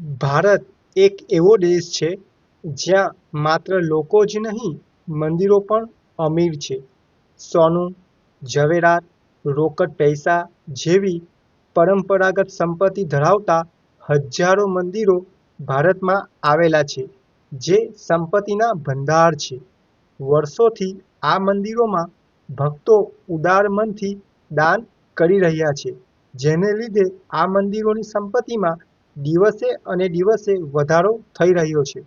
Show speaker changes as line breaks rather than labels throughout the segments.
ભારત એક એવો દેશ છે જ્યાં માત્ર લોકો જ નહીં, મંદિરો પણ અમીર છે. સોનું, ઝવેરાત, રોકડ પૈસા જેવી પરંપરાગત સંપત્તિ ધરાવતા હજારો મંદિરો ભારતમાં આવેલા છે, જે સંપત્તિના ભંડાર છે. વર્ષોથી આ મંદિરોમાં ભક્તો ઉદાર મનથી દાન કરી રહ્યા છે, જેને લીધે આ મંદિરોની સંપત્તિમાં દિવસે અને દિવસે વધારો થઈ રહ્યો છે.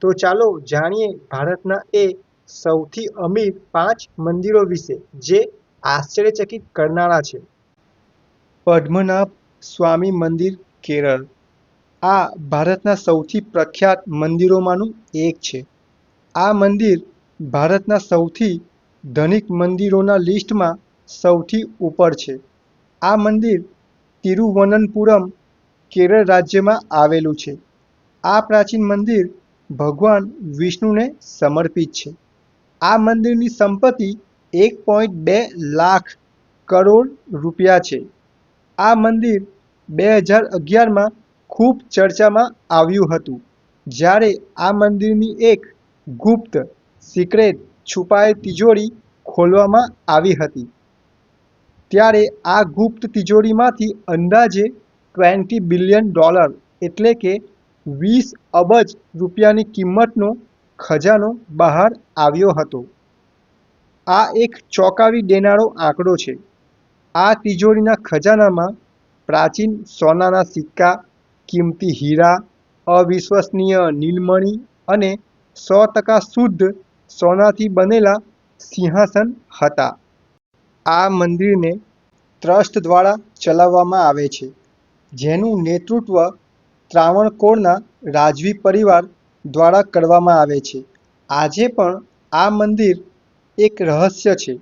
તો ચાલો જાણીએ ભારતના એ સૌથી અમીર 5 મંદિરો વિશે, જે આશ્ચર્યચકિત કરનારા છે. પદ્મનાભ સ્વામી મંદિર, કેરળ. આ ભારતના સૌથી પ્રખ્યાત મંદિરોમાંનું એક છે. આ મંદિર ભારતના સૌથી ધનિક મંદિરોના લિસ્ટમાં સૌથી ઉપર છે. આ મંદિર તિરુવનંતપુરમ, કેરળ રાજ્યમાં આવેલું છે. આ પ્રાચીન મંદિર ભગવાન વિષ્ણુને સમર્પિત છે. આ મંદિરની સંપત્તિ 1.2 લાખ કરોડ રૂપિયા છે. આ મંદિર 2011માં ખૂબ ચર્ચામાં આવ્યું હતું, જ્યારે આ મંદિરની એક ગુપ્ત સિક્રેટ છુપાયેલ તિજોરી ખોલવામાં આવી હતી. ત્યારે આ ગુપ્ત તિજોરીમાંથી અંદાજે $20 બિલિયન એટલે કે 20 અબજ રૂપિયાની કિંમતનો ખજાનો બહાર આવ્યો હતો. આ એક ચોંકાવી દેનારો આંકડો છે. આ તિજોરીના ખજાનામાં પ્રાચીન સોનાના સિક્કા, કિંમતી હીરા, અવિશ્વસનીય નીલમણિ અને 100% શુદ્ધ સોનાથી બનેલા સિંહાસન હતા. આ મંદિરને ટ્રસ્ટ દ્વારા ચલાવવામાં આવે છે, જેનું નેતૃત્વ ત્રાવણકોરના રાજવી પરિવાર દ્વારા કરવામાં આવે છે. આજે પણ આ મંદિર એક રહસ્ય છે.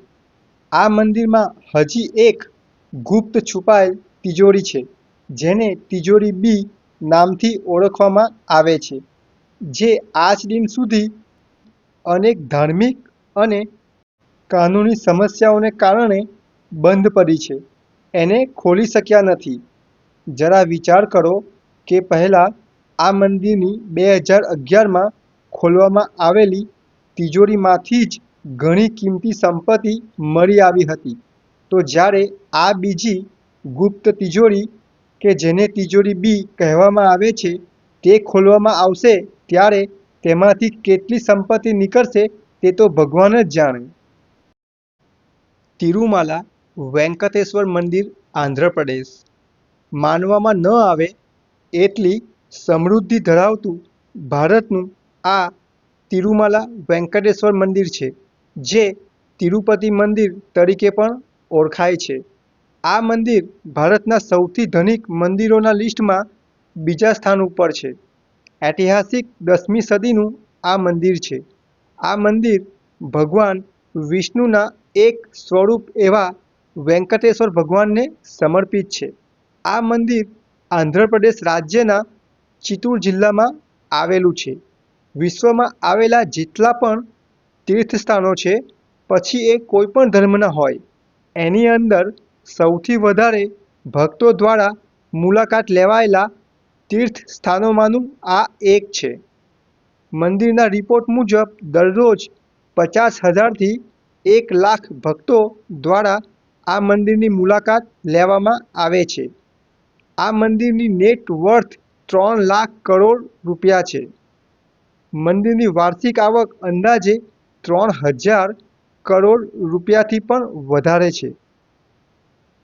આ મંદિરમાં હજી એક ગુપ્ત છુપાયેલ તિજોરી છે, જેને તિજોરી બી નામથી ઓળખવામાં આવે છે, જે આજ દિન સુધી અનેક ધાર્મિક અને કાનૂની સમસ્યાઓને કારણે બંધ પડી છે, એને ખોલી શક્યા નથી. જરા વિચાર કરો કે પહેલાં આ મંદિરની 2011માં ખોલવામાં આવેલી તિજોરીમાંથી જ ઘણી કિંમતી સંપત્તિ મળી આવી હતી, તો જ્યારે આ બીજી ગુપ્ત તિજોરી, કે જેને તિજોરી બી કહેવામાં આવે છે, તે ખોલવામાં આવશે ત્યારે તેમાંથી કેટલી સંપત્તિ નીકળશે તે તો ભગવાન જ જાણે. તિરુમાલા વેંકટેશ્વર મંદિર, આંધ્રપ્રદેશ. માનવામાં ન આવે એટલી સમૃદ્ધિ ધરાવતું ભારતનું આ તિરુમાલા વેંકટેશ્વર મંદિર છે, જે તિરુપતિ મંદિર તરીકે પણ ઓળખાય છે. આ મંદિર ભારતના સૌથી ધનિક મંદિરોના લિસ્ટમાં બીજા સ્થાન ઉપર છે. ઐતિહાસિક 10મી સદીનું આ મંદિર છે. આ મંદિર ભગવાન વિષ્ણુના એક સ્વરૂપ એવા વેંકટેશ્વર ભગવાનને સમર્પિત છે. આ મંદિર આંધ્રપ્રદેશ રાજ્યના ચિત્તૂર જિલ્લામાં આવેલું છે. વિશ્વમાં આવેલા જેટલા પણ તીર્થસ્થાનો છે, પછી એ કોઈ પણ ધર્મના હોય, એની અંદર સૌથી વધારે ભક્તો દ્વારા મુલાકાત લેવાયેલા તીર્થ સ્થાનોમાંનું આ એક છે. મંદિરના રિપોર્ટ મુજબ દરરોજ 50,000થી 1 લાખ ભક્તો દ્વારા આ મંદિરની મુલાકાત લેવામાં આવે છે. આ મંદિરની નેટ વર્થ 3 લાખ કરોડ રૂપિયા છે. મંદિરની વાર્ષિક આવક અંદાજે 3,000 કરોડ રૂપિયાથી પણ વધારે છે.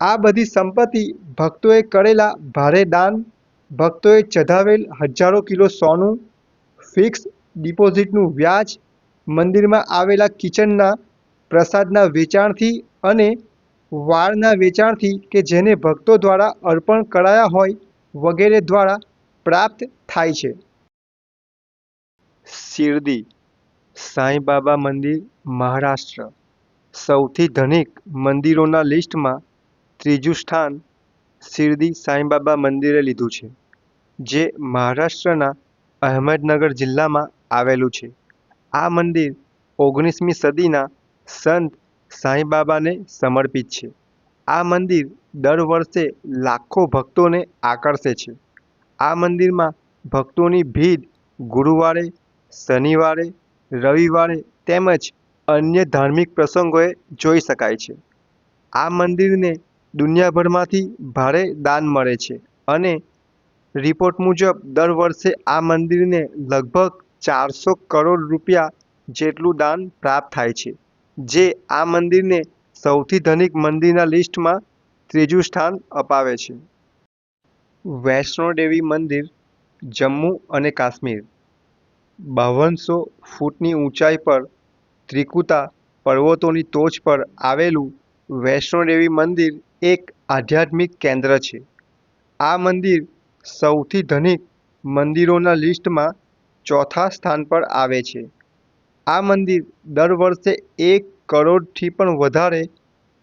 આ બધી સંપત્તિ ભક્તોએ કરેલા ભારે દાન, ભક્તોએ ચઢાવેલ હજારો કિલો સોનું, ફિક્સ ડિપોઝિટનું વ્યાજ, મંદિરમાં આવેલા કિચનના પ્રસાદના વેચાણથી અને વાળના વેચાણથી, કે જેને ભક્તો દ્વારા અર્પણ કરાયા હોય, વગેરે દ્વારા પ્રાપ્ત થાય છે. શિરડી સાંઈબાબા મંદિર, મહારાષ્ટ્ર. સૌથી ધનિક મંદિરોના લિસ્ટમાં ત્રીજું સ્થાન શિરડી સાંઈબાબા મંદિરે લીધું છે, જે મહારાષ્ટ્રના અહમદનગર જિલ્લામાં આવેલું છે. આ મંદિર 19મી સદીના સંત સાંઈબાબાને સમર્પિત છે. આ મંદિર દર વર્ષે લાખો ભક્તોને આકર્ષે છે. આ મંદિરમાં ભક્તોની ભીડ ગુરુવારે, શનિવારે, રવિવારે તેમજ અન્ય ધાર્મિક પ્રસંગોએ જોઈ શકાય છે. આ મંદિરને દુનિયાભરમાંથી ભારે દાન મળે છે અને રિપોર્ટ મુજબ દર વર્ષે આ મંદિરને લગભગ 400 કરોડ રૂપિયા જેટલું દાન પ્રાપ્ત થાય છે, જે આ મંદિરને સૌથી ધનિક મંદિરના લિસ્ટમાં ત્રીજું સ્થાન અપાવે છે. વૈષ્ણોદેવી મંદિર, જમ્મુ અને કાશ્મીર. 5200 ફૂટની ઊંચાઈ પર ત્રિકુટા પર્વતોની ટોચ પર આવેલું વૈષ્ણોદેવી મંદિર એક આધ્યાત્મિક કેન્દ્ર છે. આ મંદિર સૌથી ધનિક મંદિરોના લિસ્ટમાં ચોથા સ્થાન પર આવે છે. આ મંદિર દર વર્ષે 1 કરોડથી પણ વધારે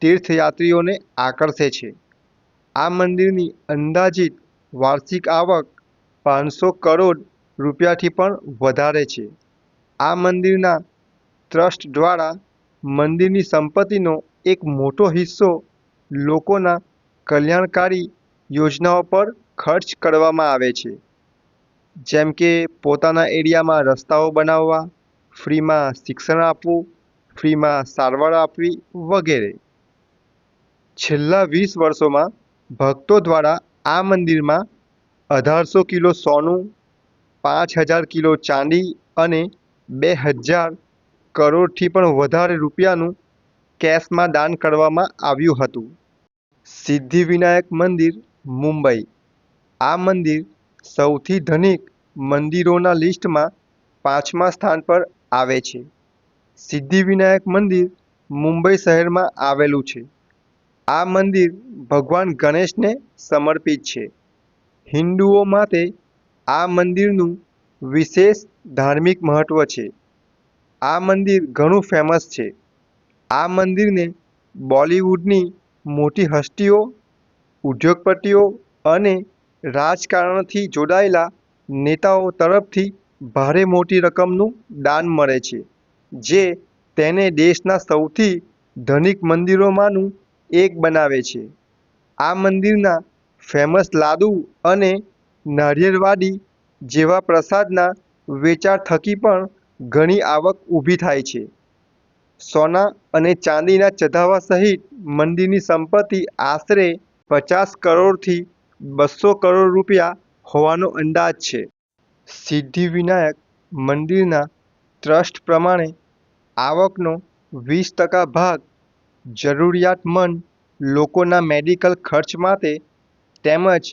તીર્થયાત્રીઓને આકર્ષે છે. આ મંદિરની અંદાજિત વાર્ષિક આવક 500 કરોડ રૂપિયાથી પણ વધારે છે. આ મંદિરના ટ્રસ્ટ દ્વારા મંદિરની સંપત્તિનો એક મોટો હિસ્સો લોકોના કલ્યાણકારી યોજનાઓ પર ખર્ચ કરવામાં આવે છે, જેમ કે પોતાના એરિયામાં રસ્તાઓ બનાવવા, ફ્રીમાં શિક્ષણ આપવું, ફ્રીમાં સારવાર આપવી વગેરે. છેલ્લા 20 વર્ષોમાં ભક્તો દ્વારા આ મંદિરમાં 1800 કિલો સોનું, 5000 કિલો ચાંદી અને 2000 કરોડથી પણ વધારે રૂપિયાનું કેશમાં દાન કરવામાં આવ્યું હતું. સિદ્ધિવિનાયક મંદિર, મુંબઈ. આ મંદિર સૌથી ધનિક મંદિરોના લિસ્ટમાં 5મા સ્થાન પર આવે છે. સિદ્ધિવિનાયક મંદિર મુંબઈ શહેરમાં આવેલું છે. આ મંદિર ભગવાન ગણેશને સમર્પિત છે. હિન્દુઓ માટે આ મંદિરનું વિશેષ ધાર્મિક મહત્વ છે. આ મંદિર ઘણું ફેમસ છે. આ મંદિરને બોલિવૂડની મોટી હસ્તીઓ, ઉદ્યોગપતિઓ અને રાજકારણથી જોડાયેલા નેતાઓ તરફથી ભારે મોટી રકમનું દાન મળે છે, જે તેને દેશના સૌથી ધનિક મંદિરોમાંનું એક બનાવે છે. આ મંદિરના ફેમસ લાડુ અને નારિયેળવાડી જેવા પ્રસાદના વેચાણ થકી પણ ઘણી આવક ઊભી થાય છે. સોના અને ચાંદીના ચઢાવા સહિત મંદિરની સંપત્તિ આશરે 50 કરોડથી 200 કરોડ રૂપિયા હોવાનો અંદાજ છે. સિદ્ધિવિનાયક મંદિરના ટ્રસ્ટ પ્રમાણે આવકનો 20% ભાગ જરૂરિયાતમંદ લોકોના મેડિકલ ખર્ચ માટે તેમજ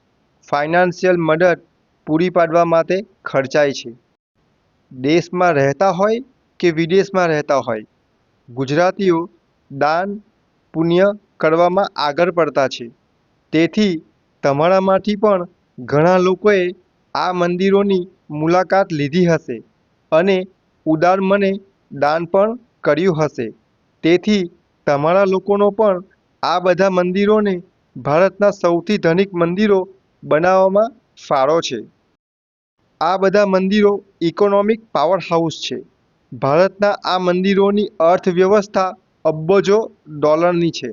ફાઇનાન્સિયલ મદદ પૂરી પાડવા માટે ખર્ચાય છે. દેશમાં રહેતા હોય કે વિદેશમાં રહેતા હોય, ગુજરાતીઓ દાન પુણ્ય કરવામાં આગળ પડતા છે. તેથી તમારામાંથી પણ ઘણા લોકોએ આ મંદિરોની મુલાકાત લીધી હશે અને ઉદાર મને દાન પણ કર્યું હશે. તેથી તમારા લોકોનો પણ આ બધા મંદિરોને ભારતના સૌથી ધનિક મંદિરો બનાવવામાં ફાળો છે. આ બધા મંદિરો ઇકોનોમિક પાવરહાઉસ છે. ભારતના આ મંદિરોની અર્થવ્યવસ્થા અબજો ડોલરની છે.